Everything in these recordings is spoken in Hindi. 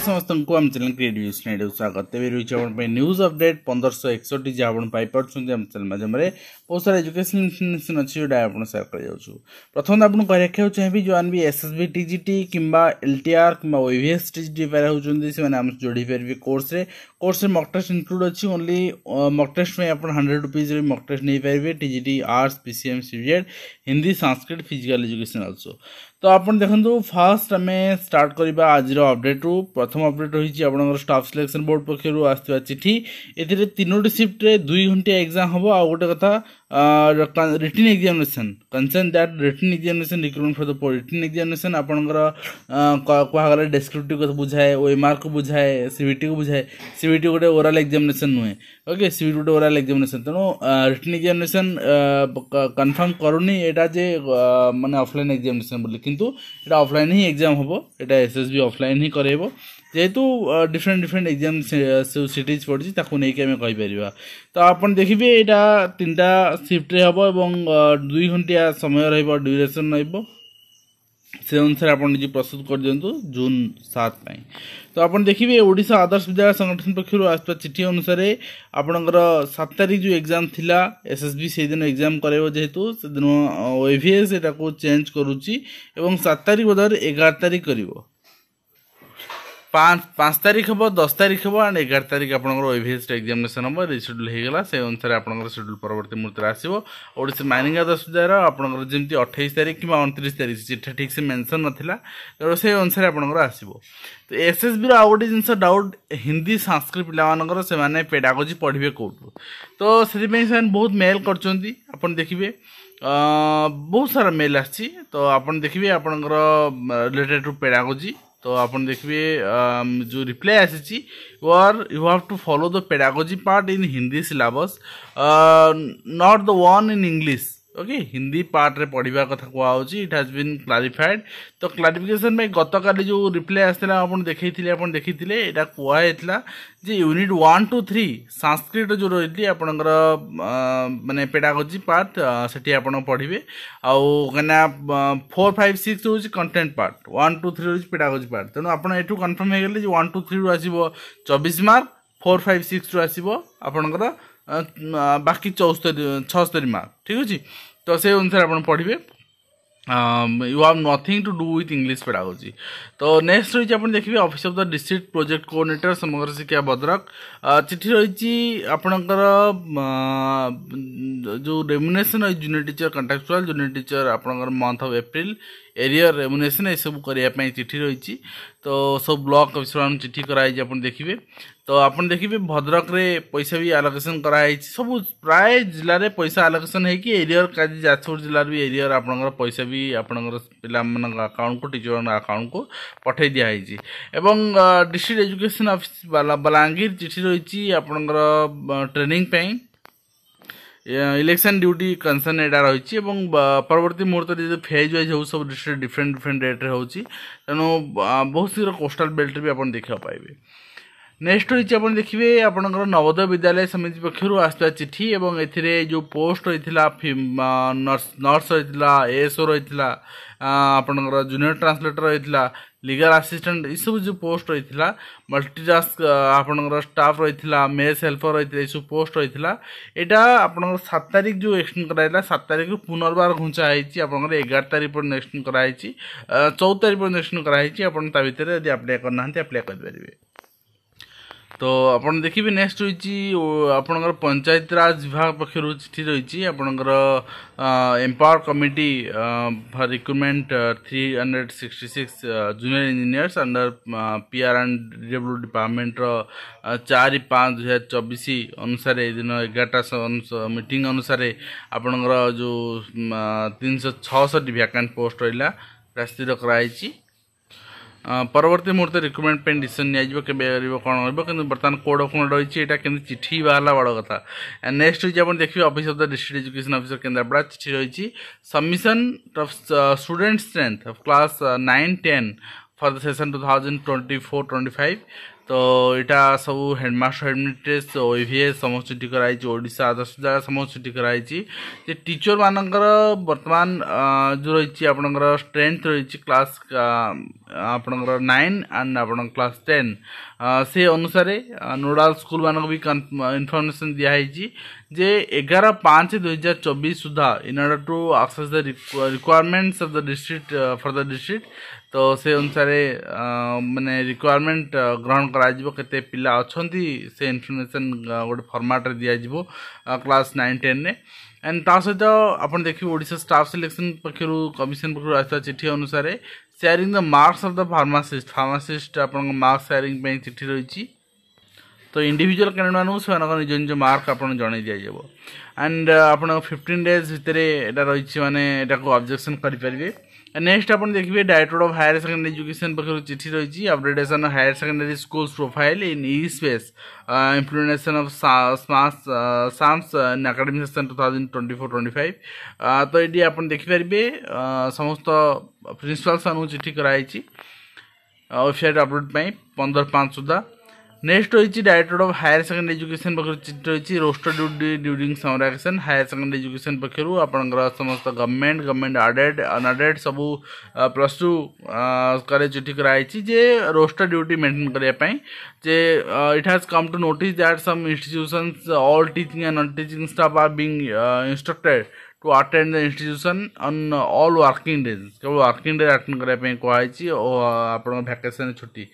समस्त को आम चैनल क्रिएटिव स्टूडियो स्वागत तेज रही न्यूज अपडेट 1561 जहाँ आप पाइपुं आम चैनल माध्यम बहुत सारा एजुकेशन इनफर्मेशन अच्छी जोटा आप सेयार कर प्रथम आपको कह रखा चाहिए जो भी एसएसबी टीजीटी किंबा एलटीआर किंबा ओईवीएस टीजीटी प्रिपेयर होती से जोड़ी पारे कोर्स मक टेस्ट इनक्लूड अच्छी ओनली मक टेस्ट में आप 100 रुपीज मक टेस्ट नहीं पारे टीजीटी आर्ट्स पीसीएम सीबीएड Hindi Sanskrit physical education also. तो आप देखो फास्ट आम स्टार्ट करवा आज अपडेट रु प्रथम अपडेट रही आप स्टाफ सिलेक्शन बोर्ड पक्षर आसवा चिठी ए तीनोटी शिफ्ट 2 घंटिया एग्जाम हम आ गोटे कथा written examination concern that written examination recruitment for the written examination आपंकर कहगला डेस्क्रिप्टिव को बुझाए ओएमआर को बुझाए सीबीटी को बुझाए सीबीटी गोटे ओराल एग्जामिनेशन नुहे ओके सीबीटी गोटे ओराल एग्जामिनेशन तेणु रिटन एग्जामिनेशन कन्फर्म करूनी एटा जे माने ऑफलाइन एग्जामिनेशन बोली किंतु एटा ऑफलाइन ही एग्जाम हम एटा एसएसबी ऑफलाइन ही करेबो जेहेतु डिफरेंट डिफरेंट एग्जाम सिटीज पड़ी नहीं कहीपर। तो आप देखिए यहाँ 3टा शिफ्ट हम और 2 घंटिया समय ड्यूरेशन से अनुसार आप प्रस्तुत कर दिंतु जून 7 पाई। तो आप देखिए ओडिशा आदर्श विद्यालय संगठन पक्षर आसवा चिठी अनुसार आपणकर 7 तारीख जो एग्जाम थिला एसएसबी से दिन एग्जाम करेबो जेहेतु से दिन ओईवीएस एटा को चेंज करूची एवं 7 तारीख बदल 11 तारीख करिवो 5 तारीख हम 10 तारीख हम एंड 11 तारीख आप ओईवीएस एग्जामिनेशन हम रिशेड्यूल होगा से अनुसार आप शेड्यूल परवर्त मुहूर्त आसो। ओडिशा माइनिंग आदर्श विद्यालय आपंकर जमी 28 तारीख कि 29 तारीख चिठा ठीक से मेंशन नाला तो से अनुसार आपंकर आसो। तो एसएसबी आउ गोटे जिनस डाउट हिंदी संस्कृत पिलाମାନଙ୍କର ସେମାନେ पेडागोजी पढ़े कौटू तो से बहुत मेल कर देखिए बहुत सारा मेल आसी तो आप देखिए आपंकर रिलेटेड टू पेडागोजी तो आप देखिए जो रिप्लाई आसी you have to follow the pedagogy part in Hindi syllabus not the one in English okay Hindi part रे पढ़ा कथा कहुच्छी इट हैज बीन क्लारिफाइड। तो क्लारिफिकेशन में गत काली जो रिप्लाई आसला आप देखी यहाँ कहुला जे यूनिट 1 to 3 संस्कृत जो रही आपंकर माने पेडागोजी पार्ट से आप पढ़े आउ कहीं 4, 5, 6 रोज कंटेंट पार्ट 1 to 3 रोज पेडागोजी पार्ट तेणु आप कन्फर्म हो गले 1 to 3 रु आसो 24 मार्क 4, 5, 6 रु आसो आपंकर बाकी 76 मार्क ठीक अच्छे। तो से अनुसार आप पढ़े you have nothing to do with English pedagogy. तो नेक्स्ट रही आप देखिए office of the district project coordinator Samagra Shiksha Bhadrak चिठी रही आपणकर जो remuneration junior teacher contractual junior teacher आपणकर month of April arrear remuneration ये सब करने चिठी रही। तो सब ब्लॉक ऑफिसर चिठी कराई आप देखिए तो आप देखिए भद्रक रे पैसा भी आलोकेशन कराई सब प्राय जिले में पैसा आलोकेशन होगी एरियर का जाजपुर जिले भी एरियर आपंकर पैसा भी आपंकर पिला अकाउंट को टीचर अकाउंट को पठे दिखाई एवं डिस्ट्रिक्ट एजुकेशन ऑफिस बलांगीर चिठी रही आपंकर ट्रेनिंग इलेक्शन ड्यूटी कंसर्न एटा रही परवर्ती मुहूर्त जो फेज वाइज हो सब डिस्ट्रिक्ट डिफरेंट डिफरेंट डेट्रे हो तेणु बहुत शीघ्र कोस्टाल बेल्ट भी आप देखा पाए। नेक्स्ट रही आप देखिए आपंकर नवोदय विद्यालय समिति पक्षर आसवा चिठी एवं ए जो पोस्ट रही नर्स रही एएसओ रही आपंकर जूनियर ट्रांसलेटर रही लीगल असिस्टेंट ये सब जो पोस्ट रही मल्टीटास्क आपंकर स्टाफ रही मेस हेल्पर रही सब पोस्ट रही यहाँ आपंकर 7 तारीख जो एक्सटेंड कराइला 7 तारीख पुनर्बार घुंचा है 11 तारीख पर एक्सटेंड कराई 14 तारीख पर एक्सटेंड कराई आप भितर यदि अप्लाई करना अप्लाई करेंगे। तो आप देखिए नेक्स्ट रही आपंकर पंचायत राज विभाग पक्षर चिठी रही आपंकर empower committee for recruitment 366 junior engineers under PR and W department 4/5/2024 अनुसार दिन 11टा मीटिंग अनुसार आपंकर जो 366 वैकेंट पोस्ट रहा स्थिर कराई परवर्ती मुहूर्त रिक्रुटमेंट पे डिसीजन निया कौन कि बर्तमान कोड ऑफ कंडक्ट रही है कि चिठी बाहर बड़ कथा। नेक्स्ट रही आप देखिए office of the district education officer Kendrapara चिठी रही submission of student strength of class 9, 10 for the session 2024-25 तो यहाँ सब हेडमास्टर हेडमिस्ट्रेस ओएवीएस समस्त चिठी कराई ओडिशा आदर्श विद्यालय समस्त चिठी कराई जे टीचर मानकर वर्तमान जो रही आपणकर स्ट्रेंथ रही क्लास आपणकर 9 एंड आपण क्लास 10 से अनुसार नोडाल स्कूल मानक भी इनफॉरमेशन दिखाई जे 11/5/2024 सुधा in order to access the requirements of the district for the district तो से अनुसार माने रिक्वायरमेंट ग्रहण करते पिला अच्छी से इनफर्मेशन गोटे फॉर्मेट दिया क्लास 9 10 ने एंड ता सहित आप देखिए ओडिशा स्टाफ सिलेक्शन पक्षर कमिशन पक्षर आसा चिठी अनुसार sharing the marks of the pharmacist आप मार्क्स शेयरिंग चिठी रही तो इंडिविजुअल कैंडिडेट मानू से निज निज मार्क आप जन दिजाव एंड आप 15 डेज भितर यहाँ रही मैंने ऑब्जेक्शन करेंगे नेक्स्ट आप देखिए director of higher secondary education पक्ष चिठी रही updation higher secondary schools profile in e space implementation of SAMS in academic session 2024-25 तो ये आप देखिपारे समस्त प्रिंसिपाल्स मान चिठी कराई वेबसाइट अपडेट 15/5 सुधा नेक्स्ट रही director of higher secondary education पक्ष चिठी रही roster duty during summer vacation higher secondary education पक्षर आपंकर समस्त गवर्नमेंट एडेड अनएडेड सबू +2 करे चिठी कराई जे रोस्टर ड्यूटी मेंटेन करने जे it has come to notice that some institutions all teaching and non teaching staff are being instructed to attend the institution on all working days केवल वर्किंग डे अटेंड करने कहुई आप वैकेशन छुट्टी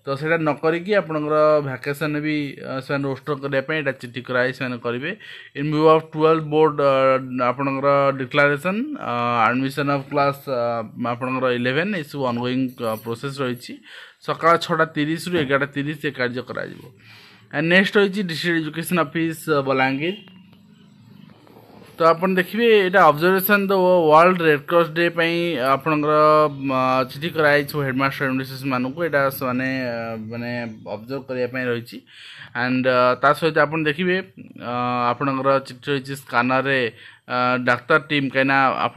तो सेटा न करिकी आपनकर वैकेशन भी से रोस्टर करने चिठी कराई से करेंगे इन व्यू ऑफ 12 बोर्ड आपनकर डिक्लेरेशन एडमिशन ऑफ क्लास आपनकर 11 ये सब ऑनगोइंग प्रोसेस रही सकाळ 6:30 रु 11:30 कार्य करा एंड नेक्स्ट रही डिस्ट्रिक्ट एजुकेशन ऑफिस बलांगीर तो आप देखिए यहाँ observation the world red cross day आपणकर चिठी कराई हेडमास्टर एडमिनिस्ट्रेशन मानक यहाँ माने ऑब्जर्व करने रही एंड ता सहित आप देखिए आपणकर चिठी रही स्कानर डाक्तर टीम कहीं आप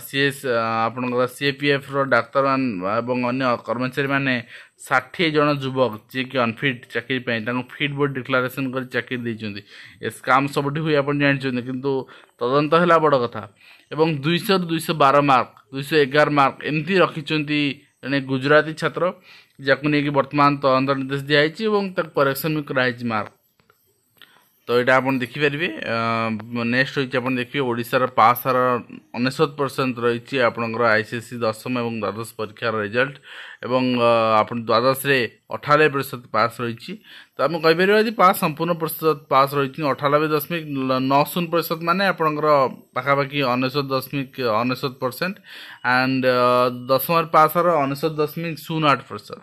सीएस आपणकर सीएपीएफ डाक्तर अन्य कर्मचारी माने 60 जन युवक जी कि अनफिट चाकरी फिट बोर्ड डिक्लारेसन कर चाकरी देते ये स्काम सबुठ हुए आप जानते किंतु तदंत है बड़ कथा एवं 200 ରୁ 212 मार्क 211 मार्क एमती रखिंट जड़े गुजराती छात्र जैक नहीं बर्तमान तदंत निर्देश दिखाई करेक्शन भी कराई मार्क तो यहाँ आप देखिपारे नेक्स्ट रही आप देखिए ओडिशार पास हार 99% रही आपंकर आईसीएसई 10th और द्वादश परीक्षार रिजल्ट एवं आप द्वादश 98% पास रही तो आम कहीपर यदि पास संपूर्ण प्रतिशत पास रही 98.90% माने आपंकर पाखापाखि 99.99% एंड 10th पास हार 99.08%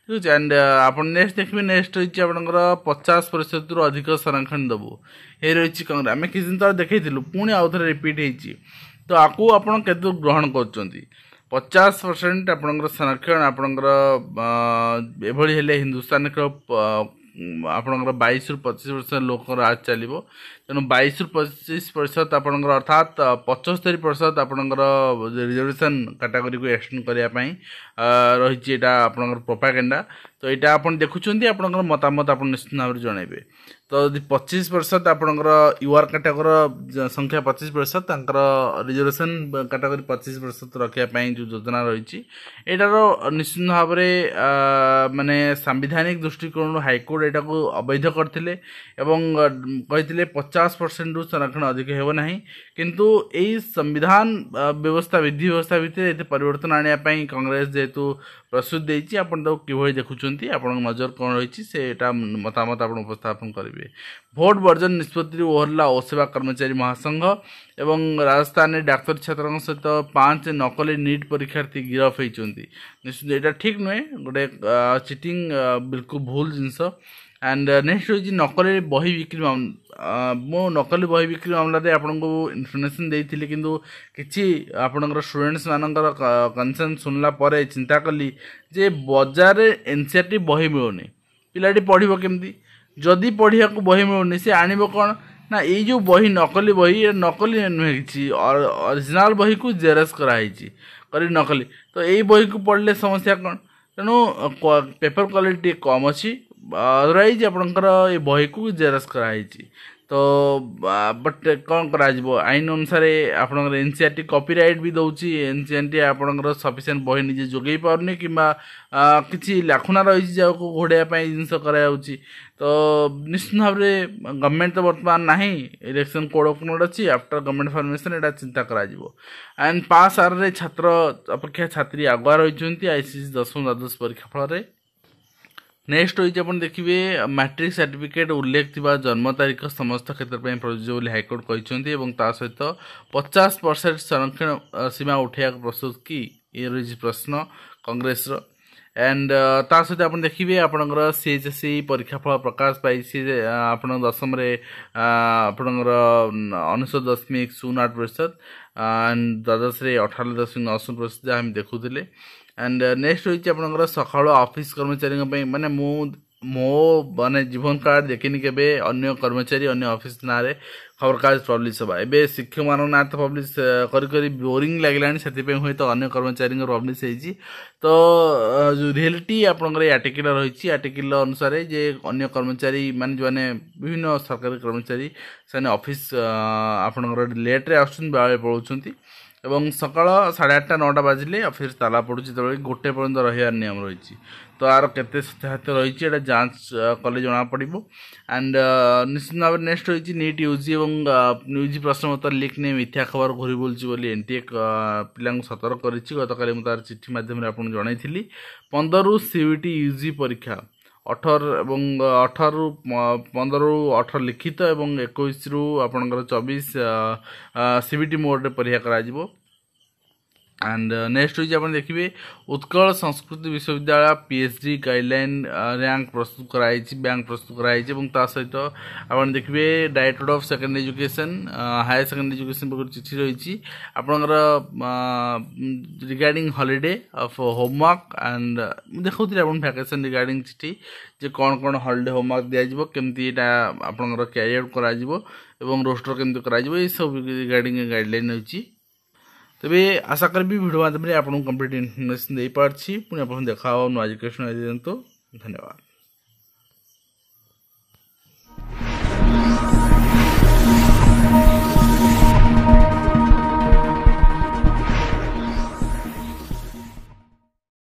ठीक है एंड आप नेक्स्ट देखिए नेक्स्ट रही आपंकर 50% रु अधिक संरक्षण देवु ये रही कांग्रेस आम किसी दिन तक देखी पुणी आउ थे रिपीट होती तो आपको आप ग्रहण कर 50% आपंकर संरक्षण आपंकर एभली हिंदुस्तान आपंकर 22 ରୁ 25% लोक आज चलो तेणु 22 ରୁ 25% आपंकर अर्थात 75% आपंकर रिजर्वेशन कैटेगरी को एक्सटेंड करने रही आपंकर प्रोपागेंडा तो यहाँ आप देखुं आपंकर मतामत आप निश्चित भाव जनइबे तो 25% आपंकर यूआर कैटेगोरी संख्या 25% रिजर्वेशन कैटेगरी 25% रखापी जो योजना रही एटार निश्चित भाव में माने संविधानिक दृष्टिकोण हाईकोर्ट यहाँ को अवैध करते कहते 50% रु संरक्षण अधिक होना किंतु यही संविधान व्यवस्था विधि व्यवस्था भितर ये परिवर्तन आने कांग्रेस जेहेतु प्रस्तुत देती आप देखुं आप नजर कौन रही से मतामत आप उपस्थापन करेंगे भोट वर्जन निष्पत्ति ओहरला सेवा कर्मचारी महासंघ एवं राजस्थान में डाक्तर छात्र सहित 5 नकली नीट परीक्षार्थी गिरफ होती निश्चित यहाँ ठीक नुहे गोटे चिटिंग बिल्कुल भूल जिनस एंड नेक्स्ट रही नकली बही बिक्री मो नकली बही बिक्री मामलें आपको इनफर्मेशन देती किंतु किसी आपणकर स्टूडेंट्स मानकर कनसर्न सुनला पर चिंता कली जे बजार एनसीईआरटी बही मिलूनी पिलाटी पढ़ो केमती जदि पढ़ा बही मिलूनी से आणव कौन ना ये जो बही नकली बही नकली नुहे कि ओरिजिनल बही को जेरक्स कर नकली तो यही बही को पढ़ले समस्या कौन तेणु पेपर क्वालिटी कम अच्छी रही आपणकर ये बही को जेरक्स कराई तो बट कौन करा आईन अनुसार आपणकर एनसीईआरटी कॉपीराइट भी दौची एनसीईआरटी आपणकर सफिशिएंट बही निजे जोगई पारनी किंबा किसी लाखुना रही जहाँ घोड़ाई जिनस कराऊँगी तो निश्चित भाव में गवर्नमेंट तो बर्तमान ना इलेक्शन कोड ऑफ कंडक्ट अच्छी आफ्टर गवर्नमेंट फॉर्मेशन यहाँ चिंता करा एंड पास आर रे छात्र अपेक्षा छात्री आगुआ रही आईसीएसई 10वीं द्वादश परीक्षा फल नेक्स्ट होइए आप देखिए मैट्रिक सर्टिफिकेट उल्लेख थिबा जन्म तारीख समस्त क्षेत्र में प्रযোज्य बोली हाइकोर्ट कहते सहित 50% संरक्षण सीमा उठाइवा प्रस्तुत कि ये रही प्रश्न कांग्रेस एंड ता सहित आप देखिए आपणकर सीएचएसई परीक्षाफल प्रकाश पाई आप 10वीं आपणकर 99.08% एंड द्वादश 18.90% जहाँ हम देखुले एंड नेक्स्ट होइए आपणकर सकाळ ऑफिस कर्मचारी माने मो माने जीवन कार्ड देखिनी केबे अन्य कर्मचारी अन्य ऑफिस ना रे खबर कागज पब्लिश होगा एबे शिक्षक मान ना तो पब्लिश करी बोरिंग लगे से हुए तो अन्य कर्मचारी पब्लिश होती तो जो रियलिटी आपंकर आर्टिकल रही आर्टिकल अनुसार जे अन्य कर्मचारी मान जो विभिन्न सरकारी कर्मचारी से ऑफिस आपंकर लेट्रे आसुँच पलाउं एवं सकाळ 8:30 9टा बाजिले ऑफिस ताला पड़ुची तो गोटे पर्यंत रही नियम रही तो यार केते सत्याहत रही जांच कले जना पड़ो एंड निश्चित भाव नेक्स्ट रही नीट यूजी और यूजी प्रश्न उत्तर लिक नहीं मिथ्या खबर घूरी बुलूँ एनटीए पिला सतर्क कर गतकाली मुझे तार चिठी मध्यम आपको जनई 15 सीयूटी यूजी परीक्षा 18 रु 15 रु 18 लिखित एवं 21 रु आपणकर 24 सीबीटी मोड परीक्षा करा एंड नेक्स्ट हुई आप देखिए उत्कल संस्कृत विश्वविद्यालय पीएचडी गाइडलाइन रैंक प्रस्तुत कराई बैंक प्रस्तुत कराई सहित आप देखिए director of secondary education higher secondary education पक्ष चिठी रही आपणकर regarding holiday of homework and देखुती आप वैकेशन रिगार्डिंग चिठी जे कौन कौन हॉलिडे होमवर्क दिज्व केमती आपणकर कैरी आउट करा रोस्टर केमती करा सब रिगार्डिंग गाइडलाइन रही तेरे आशा करी वीडियो माध्यम आपको कंप्लीट इनफर्मेशन दे पार्टी पुणी आप देखा नुआ एजुकेशन धन्यवाद।